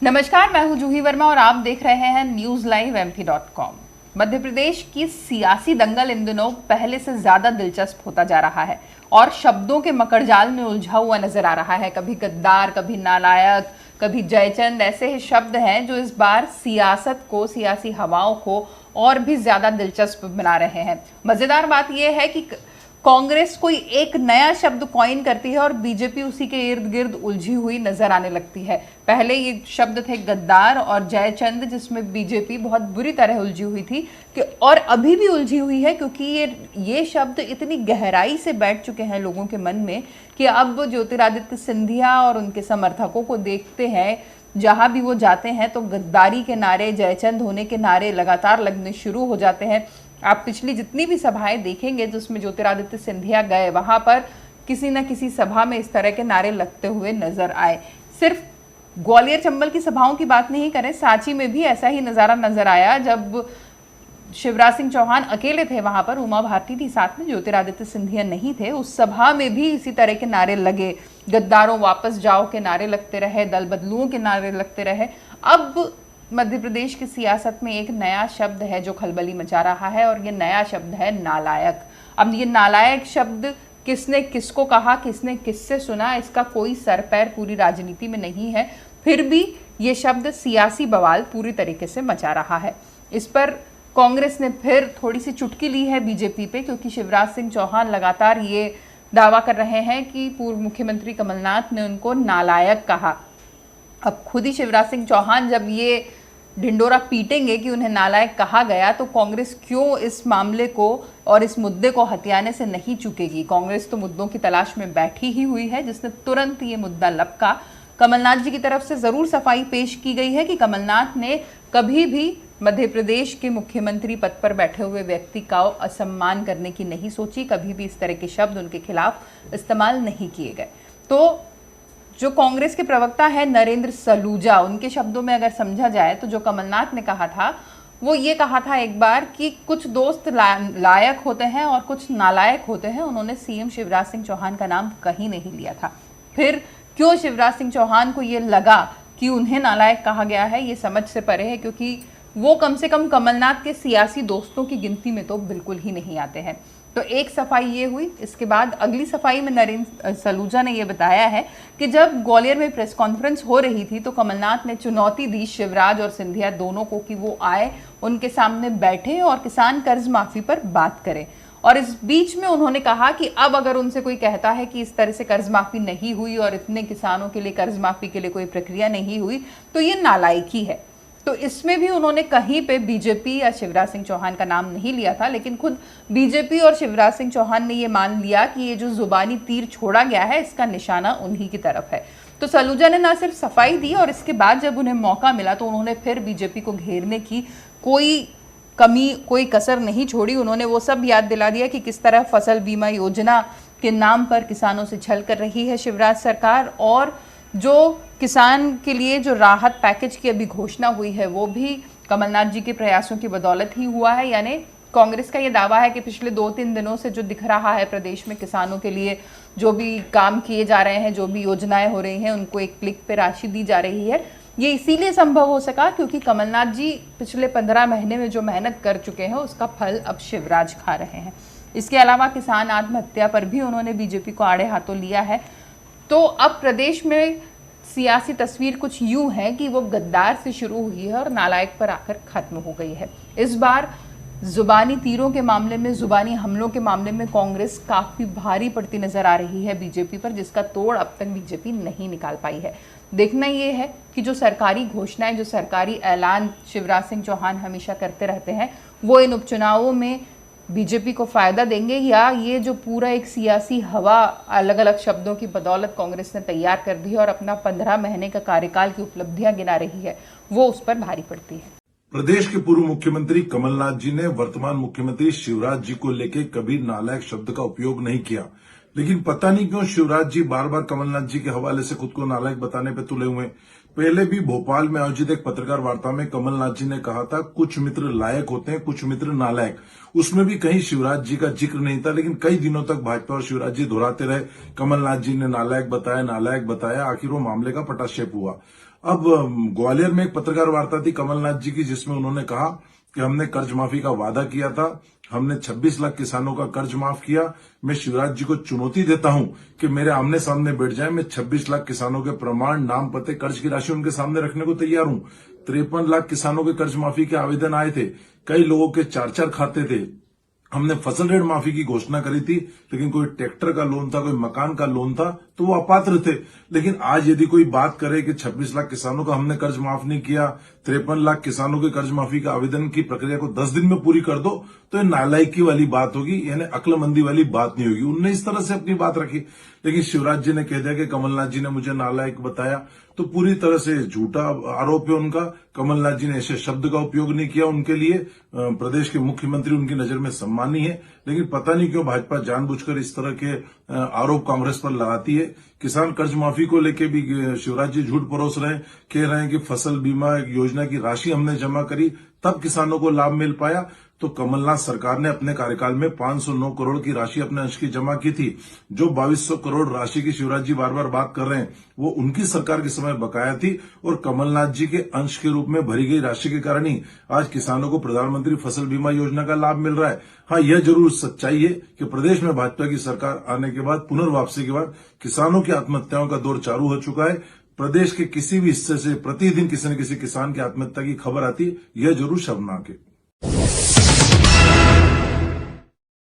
नमस्कार, मैं हूं जूही वर्मा और आप देख रहे हैं news live MP.com। Madhya Pradesh की सियासी दंगल इन दिनों पहले से ज्यादा दिलचस्प होता जा रहा है और शब्दों के मकड़जाल में उलझा हुआ नजर आ रहा है। कभी गद्दार, कभी नालायक, कभी जयचंद, ऐसे शब्द हैं जो इस बार सियासत को, सियासी हवाओं को और भी ज्यादा दिलचस्प बना रहे हैं। मजेदार बात यह है कि कांग्रेस कोई एक नया शब्द कॉइन करती है और बीजेपी उसी के इर्द गिर्द उलझी हुई नजर आने लगती है। पहले ये शब्द थे गद्दार और जयचंद, जिसमें बीजेपी बहुत बुरी तरह उलझी हुई थी कि और अभी भी उलझी हुई है, क्योंकि ये शब्द इतनी गहराई से बैठ चुके हैं लोगों के मन में कि अब ज्योतिरादित्य सिंधिया और उनके समर्थकों को देखते हैं, जहां भी वो जाते हैं तो गद्दारी के नारे, जयचंद होने के नारे लगातार लगने शुरू हो जाते हैं। आप पिछली जितनी भी सभाएं देखेंगे जिसमें ज्योतिरादित्य सिंधिया गए, वहां पर किसी न किसी सभा में इस तरह के नारे लगते हुए नजर आए। सिर्फ ग्वालियर चंबल की सभाओं की बात नहीं करें, सांची में भी ऐसा ही नजारा नजर आया जब शिवराज सिंह चौहान अकेले थे वहां पर, उमा भारती थी साथ में, ज्योतिरादित्य सिंधिया नहीं थे। उस सभा में भी इसी तरह के नारे लगे, गद्दारों वापस जाओ के नारे लगते रहे, दल बदलुओं के नारे लगते रहे। अब मध्य प्रदेश की सियासत में एक नया शब्द है जो खलबली मचा रहा है और ये नया शब्द है नालायक। अब ये नालायक शब्द किसने किसको कहा, किसने किससे सुना, इसका कोई सर पैर पूरी राजनीति में नहीं है, फिर भी ये शब्द सियासी बवाल पूरी तरीके से मचा रहा है। इस पर कांग्रेस ने फिर थोड़ी सी चुटकी ली है बीजेपी पे, क्योंकि शिवराज सिंह चौहान लगातार ये दावा कर रहे हैं कि पूर्व मुख्यमंत्री कमलनाथ ने उनको नालायक कहा। अब खुद ही शिवराज सिंह चौहान जब ये ढिंडोरा पीटेंगे कि उन्हें नालायक कहा गया, तो कांग्रेस क्यों इस मामले को और इस मुद्दे को हथियाने से नहीं चूकेगी। कांग्रेस तो मुद्दों की तलाश में बैठी ही हुई है, जिसने तुरंत ये मुद्दा लपका। कमलनाथ जी की तरफ से जरूर सफाई पेश की गई है कि कमलनाथ ने कभी भी मध्य प्रदेश के मुख्यमंत्री पद पर बैठे हुए व्यक्ति का असम्मान करने की नहीं सोची, कभी भी इस तरह के शब्द उनके खिलाफ इस्तेमाल नहीं किए गए। तो जो कांग्रेस के प्रवक्ता है नरेंद्र सलूजा, उनके शब्दों में अगर समझा जाए तो जो कमलनाथ ने कहा था वो ये कहा था एक बार कि कुछ दोस्त लायक होते हैं और कुछ नालायक होते हैं। उन्होंने सीएम शिवराज सिंह चौहान का नाम कहीं नहीं लिया था। फिर क्यों शिवराज सिंह चौहान को ये लगा कि उन्हें नालायक कहा गया है, ये समझ से परे है, क्योंकि वो कम से कम कमलनाथ के सियासी दोस्तों की गिनती में तो बिल्कुल ही नहीं आते हैं। तो एक सफाई ये हुई। इसके बाद अगली सफाई में नरेंद्र सलूजा ने यह बताया है कि जब ग्वालियर में प्रेस कॉन्फ्रेंस हो रही थी तो कमलनाथ ने चुनौती दी शिवराज और सिंधिया दोनों को कि वो आए, उनके सामने बैठे और किसान कर्ज माफी पर बात करें। और इस बीच में उन्होंने कहा कि अब अगर उनसे कोई कहता है कि इस तरह से कर्ज माफी नहीं हुई और इतने किसानों के लिए कर्ज माफी के लिए कोई प्रक्रिया नहीं हुई, तो ये नालायकी है। तो इसमें भी उन्होंने कहीं पे बीजेपी या शिवराज सिंह चौहान का नाम नहीं लिया था, लेकिन खुद बीजेपी और शिवराज सिंह चौहान ने ये मान लिया कि ये जो जुबानी तीर छोड़ा गया है इसका निशाना उन्हीं की तरफ है। तो सलूजा ने ना सिर्फ सफाई दी और इसके बाद जब उन्हें मौका मिला तो उन्होंने फिर बीजेपी को घेरने की कोई कमी, कोई कसर नहीं छोड़ी। उन्होंने वो सब याद दिला दिया कि किस तरह फसल बीमा योजना के नाम पर किसानों से छल कर रही है शिवराज सरकार, और जो किसान के लिए जो राहत पैकेज की अभी घोषणा हुई है वो भी कमलनाथ जी के प्रयासों की बदौलत ही हुआ है। यानी कांग्रेस का ये दावा है कि पिछले 2-3 दिनों से जो दिख रहा है प्रदेश में किसानों के लिए जो भी काम किए जा रहे हैं, जो भी योजनाएं हो रही हैं, उनको एक क्लिक पे राशि दी जा रही है। ये इसीलिए संभव हो सका क्योंकि कमलनाथ जी पिछले 15 महीने में जो मेहनत कर चुके हैं उसका फल अब शिवराज खा रहे हैं। इसके अलावा किसान आत्महत्या पर भी उन्होंने बीजेपी को आड़े हाथों लिया है। तो अब प्रदेश में सियासी तस्वीर कुछ यूं है कि वो गद्दार से शुरू हुई है और नालायक पर आकर खत्म हो गई है। इस बार जुबानी तीरों के मामले में, जुबानी हमलों के मामले में कांग्रेस काफी भारी पड़ती नजर आ रही है बीजेपी पर, जिसका तोड़ अब तक बीजेपी नहीं निकाल पाई है। देखना ये है कि जो सरकारी घोषणाएं, जो सरकारी ऐलान शिवराज सिंह चौहान हमेशा करते रहते हैं, वो इन उपचुनावों में बीजेपी को फायदा देंगे या ये जो पूरा एक सियासी हवा अलग अलग शब्दों की बदौलत कांग्रेस ने तैयार कर दी है और अपना 15 महीने का कार्यकाल की उपलब्धियां गिना रही है, वो उस पर भारी पड़ती है। प्रदेश के पूर्व मुख्यमंत्री कमलनाथ जी ने वर्तमान मुख्यमंत्री शिवराज जी को लेकर कभी नालायक शब्द का उपयोग नहीं किया, लेकिन पता नहीं क्यों शिवराज जी बार बार कमलनाथ जी के हवाले से खुद को नालायक बताने पे तुले हुए। पहले भी भोपाल में आयोजित एक पत्रकार वार्ता में कमलनाथ जी ने कहा था कुछ मित्र लायक होते हैं, कुछ मित्र नालायक। उसमें भी कहीं शिवराज जी का जिक्र नहीं था, लेकिन कई दिनों तक भाजपा और शिवराज जी दोहराते रहे कमलनाथ जी ने नालायक बताया, आखिर वो मामले का पटाक्षेप हुआ। अब ग्वालियर में एक पत्रकार वार्ता थी कमलनाथ जी की, जिसमें उन्होंने कहा कि हमने कर्ज माफी का वादा किया था, हमने 26 लाख किसानों का कर्ज माफ किया। मैं शिवराज जी को चुनौती देता हूं कि मेरे आमने सामने बैठ जाए, मैं 26 लाख किसानों के प्रमाण, नाम, पते, कर्ज की राशि उनके सामने रखने को तैयार हूं। 53 लाख किसानों के कर्ज माफी के आवेदन आए थे, कई लोगों के 4-4 खाते थे। हमने फसल ऋण माफी की घोषणा करी थी, लेकिन कोई ट्रैक्टर का लोन था, कोई मकान का लोन था, तो वो अपात्र थे। लेकिन आज यदि कोई बात करे कि 26 लाख किसानों का हमने कर्ज माफ नहीं किया, 53 लाख किसानों के कर्ज माफी का आवेदन की प्रक्रिया को 10 दिन में पूरी कर दो, तो ये नालायकी वाली बात होगी, यानी अक्लमंदी वाली बात नहीं होगी। उनने इस तरह से अपनी बात रखी। लेकिन शिवराज जी ने कह दिया कि कमलनाथ जी ने मुझे नालायक बताया, तो पूरी तरह से झूठा आरोप है उनका। कमलनाथ जी ने ऐसे शब्द का उपयोग नहीं किया। उनके लिए प्रदेश के मुख्यमंत्री उनकी नजर में सम्मानी है, लेकिन पता नहीं क्यों भाजपा जानबूझकर इस तरह के आरोप कांग्रेस पर लगाती है। किसान कर्ज माफी को लेकर भी शिवराज जी झूठ परोस रहे हैं, कह रहे हैं कि फसल बीमा योजना की राशि हमने जमा करी तब किसानों को लाभ मिल पाया। तो कमलनाथ सरकार ने अपने कार्यकाल में 509 करोड़ की राशि अपने अंश की जमा की थी। जो 2200 करोड़ राशि की शिवराज जी बार बार बात कर रहे हैं, वो उनकी सरकार के समय बकाया थी, और कमलनाथ जी के अंश के रूप में भरी गई राशि के कारण ही आज किसानों को प्रधानमंत्री फसल बीमा योजना का लाभ मिल रहा है। हाँ, यह जरूर सच्चाई है कि प्रदेश में भाजपा की सरकार आने के बाद, पुनर्वापसी के बाद, किसानों की आत्महत्याओं का दौर चालू हो चुका है। प्रदेश के किसी भी हिस्से से प्रतिदिन किसी न किसी किसान की आत्महत्या की खबर आती है, यह जरूर शर्मनाक है।